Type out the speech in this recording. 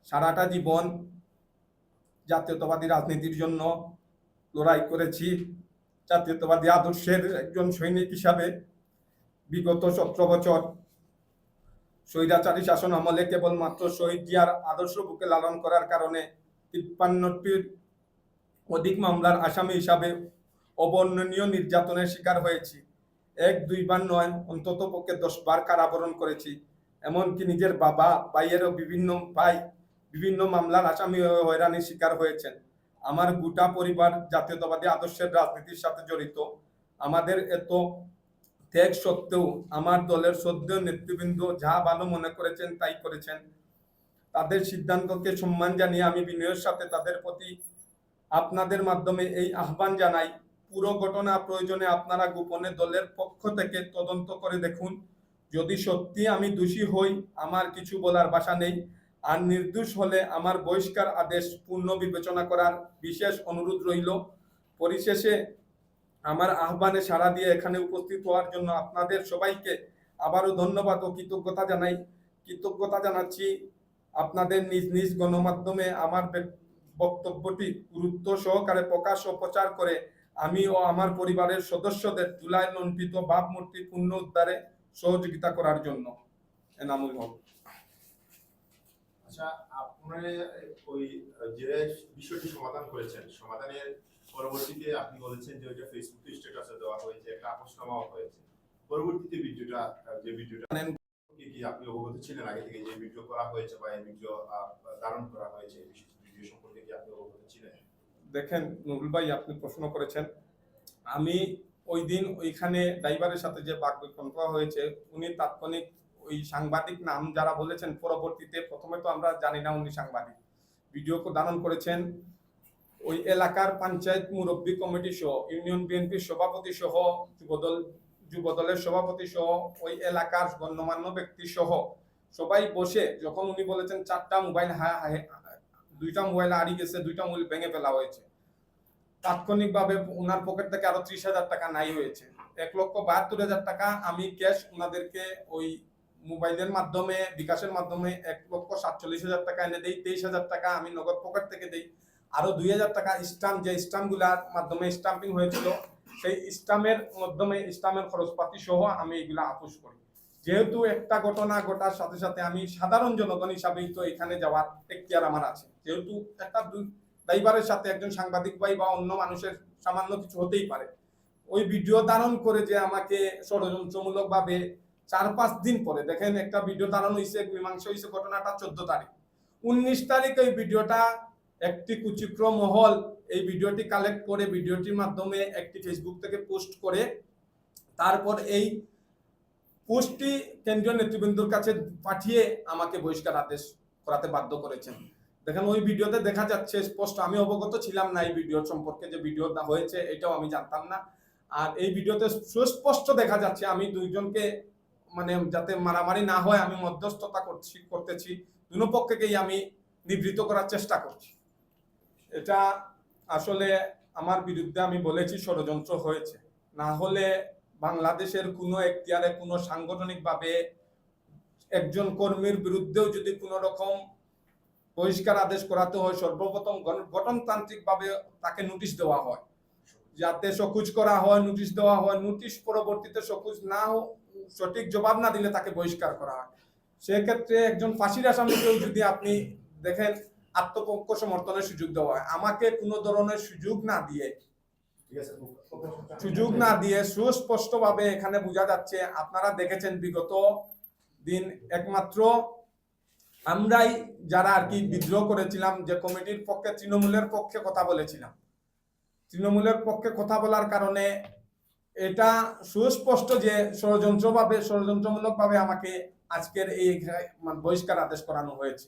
সারাটা জীবন জাতীয়তাবাদী রাজনীতির জন্য লড়াই করেছি। জাতীয়তাবাদী আদর্শের একজন সৈনিক হিসাবে বিগত 17 বছর স্বৈরাচারী শাসন আমলে কেবলমাত্র শহীদ জিয়ার আদর্শ বুকে লালন করার কারণে 53টির অধিক মামলার আসামি হিসাবে অবর্ণনীয় নির্যাতনের শিকার হয়েছি। 1-2 বার নয়, অন্তত পক্ষে 10 বার কারাবরণ করেছি। এমনকি নিজের বাবা ভাইয়েরও বিভিন্ন মামলার আসামি হয়ে হয়রানির শিকার হয়েছেন। আমার গোটা পরিবার জাতীয়তাবাদী আদর্শের রাজনীতির সাথে জড়িত। আমাদের এত ত্যাগ সত্ত্বেও আমার দলের শ্রদ্ধেয় নেতৃবৃন্দ যা ভালো মনে করেছেন তাই করেছেন। তাদের সিদ্ধান্তকে সম্মান জানিয়ে আমি বিনয়ের সাথে তাদের প্রতি আপনাদের মাধ্যমে এই আহ্বান জানাই, পুরো ঘটনা প্রয়োজনে আপনারা গোপনে দলের পক্ষ থেকে তদন্ত করে দেখুন। যদি সত্যি আমি দোষী হই, আমার কিছু বলার ভাষা নেই। আর নির্দোষ হলে আমার বহিষ্কার আদেশ পূর্ণ বিবেচনা করার বিশেষ অনুরোধ রইল। পরিশেষে আমার আহ্বানে সাড়া দিয়ে এখানে উপস্থিত হওয়ার জন্য আপনাদের সবাইকে আবারও ধন্যবাদ ও কৃতজ্ঞতা জানাচ্ছি। আপনাদের নিজ নিজ গণমাধ্যমে আমার বক্তব্যটি গুরুত্ব সহকারে প্রকাশ ও প্রচার করে আমি ও আমার পরিবারের সদস্যদের জুলাই লণ্ঠিত ভাবমূর্তি পূর্ণ উদ্ধারে সহযোগিতা করার জন্য। এনামুল হক। আচ্ছা, আপনি ওই যে বিষয়টি সমাধান করেছেন, সমাধানের পরবর্তীতে আপনি বলেছেন যে ওইটা ফেসবুকে স্ট্যাটাসে দেওয়া হয়েছে, একটা আপোসনামাও হয়েছে। পরবর্তীতে ভিডিওটা কি আপনি অবগত ছিলেন আগে থেকে যে ভিডিও করা হয়েছে বা এই ভিডিও ধারণ করা হয়েছে, এই ভিডিও সম্পর্কে কি আপনি অবগত ছিলেন? দেখেন নুরুল ভাই, আপনি প্রশ্ন করেছেন, আমি ওই দিন ওইখানে ড্রাইভারের সাথে যে বাকবিতণ্ডা হয়েছে, উনি তাৎক্ষণিক ওই সাংবাদিক নাম যারা বলেছেন, পরবর্তীতে প্রথমে তো আমরা জানি না উনি সাংবাদিক, ভিডিও ধারণ করেছেন ওই এলাকার পঞ্চায়েত মুরব্বী কমিটি সহ, ইউনিয়ন বিএনপির সভাপতি সহ, যুবদলের সভাপতি সহ, ওই এলাকার গণ্যমান্য ব্যক্তি সহ সবাই বসে, যখন উনি বলেছেন 4টা মোবাইল 2টা মোবাইল হারিয়ে গেছে, 2টা মোবাইল ভেঙে ফেলা হয়েছে, তাৎক্ষণিকভাবে ওনার পকেট থেকে আরো 30,000 টাকা নাই হয়েছে। 1,72,000 টাকা আমি ক্যাশ ওনাদেরকে ওই মোবাইলের মাধ্যমে, বিকাশের মাধ্যমে 1,47,000 টাকা এনে দেই। 23,000 টাকা আমি নগদ পকেট থেকে দেই। আরো 2,000 টাকা স্টাম্প, যে স্টাম্পগুলার মাধ্যমে স্টাম্পিং হয়েছিল, সেই স্টাম্পের মাধ্যমে স্টাম্পের খরচপাতি সহ আমি এগুলা আপোষ করি। যেহেতু একটা ঘটনা ঘটার সাথে সাথে আমি সাধারণ জনগণ হিসাবেই তো এখানে যাওয়ার এখতিয়ার আমার আছে। যেহেতু একটা ড্রাইভারের সাথে একজন সাংবাদিক ভাই বা অন্য মানুষের সামান্য কিছু হতেই পারে, ওই ভিডিও ধারণ করে যে আমাকে ষড়যন্ত্রমূলক ভাবে 4-5 দিন পরে, দেখেন একটা ভিডিও ধারণ হয়েছে, মীমাংসা হয়েছে ঘটনাটা 14 তারিখ, 19 তারিখ এই ভিডিওটা একটি কুচিক্রম মহল এই ভিডিওটি কালেক্ট করে ভিডিওটির মাধ্যমে একটি ফেসবুক থেকে পোস্ট করে, তারপর এই পোস্টটি কেন্দ্রীয় নেতৃবৃন্দর কাছে পাঠিয়ে আমাকে বহিষ্কার আদেশ করাতে বাধ্য করেছেন। দেখেন ওই ভিডিওতে দেখা যাচ্ছে স্পষ্ট, আমি অবগত ছিলাম না এই ভিডিও সম্পর্কে, যে ভিডিওটা হয়েছে এটাও আমি জানতাম না। আর এই ভিডিওতে সুস্পষ্ট দেখা যাচ্ছে আমি দুইজনকে, মানে যাতে মারামারি না হয় আমি মধ্যস্থতা করতেছি, দুনো পক্ষকেই আমি নিবৃত্ত করার চেষ্টা করছি। এটা আসলে আমার বিরুদ্ধে আমি বলেছি ষড়যন্ত্র হয়েছে। না হলে বাংলাদেশের কোনো এখতিয়ারে কোনো সাংগঠনিকভাবে একজন কর্মীর বিরুদ্ধেও যদি কোনো রকম বহিষ্কার আদেশ করাতে হয়, সর্বপ্রথম গঠনতান্ত্রিকভাবে তাকে নোটিশ দেওয়া হয়, যাতে সকুজ করা হয়, নোটিশ দেওয়া হয়, নোটিশ পরবর্তীতে সকুজ না সঠিক জবাব না দিলে তাকে বহিষ্কার করা হয়। সেক্ষেত্রে একজন ফাঁসির আসামিকেও যদি আপনি দেখেন আত্মপক্ষ সমর্থনের সুযোগ দেওয়া হয়, আমাকে কোনো ধরনের সুযোগ না দিয়ে সুস্পষ্টভাবে এখানে বোঝা যাচ্ছে, আপনারা দেখেছেন বিগত দিন একমাত্র আমরাই যারা আর কি বিদ্রোহ করেছিলাম, যে কমিটির পক্ষে তৃণমূলের পক্ষে কথা বলেছিলাম, তৃণমূলের পক্ষে কথা বলার কারণে এটা সুস্পষ্ট যে ষড়যন্ত্রমূলক ভাবে আমাকে আজকের এই বহিষ্কার আদেশ করানো হয়েছে।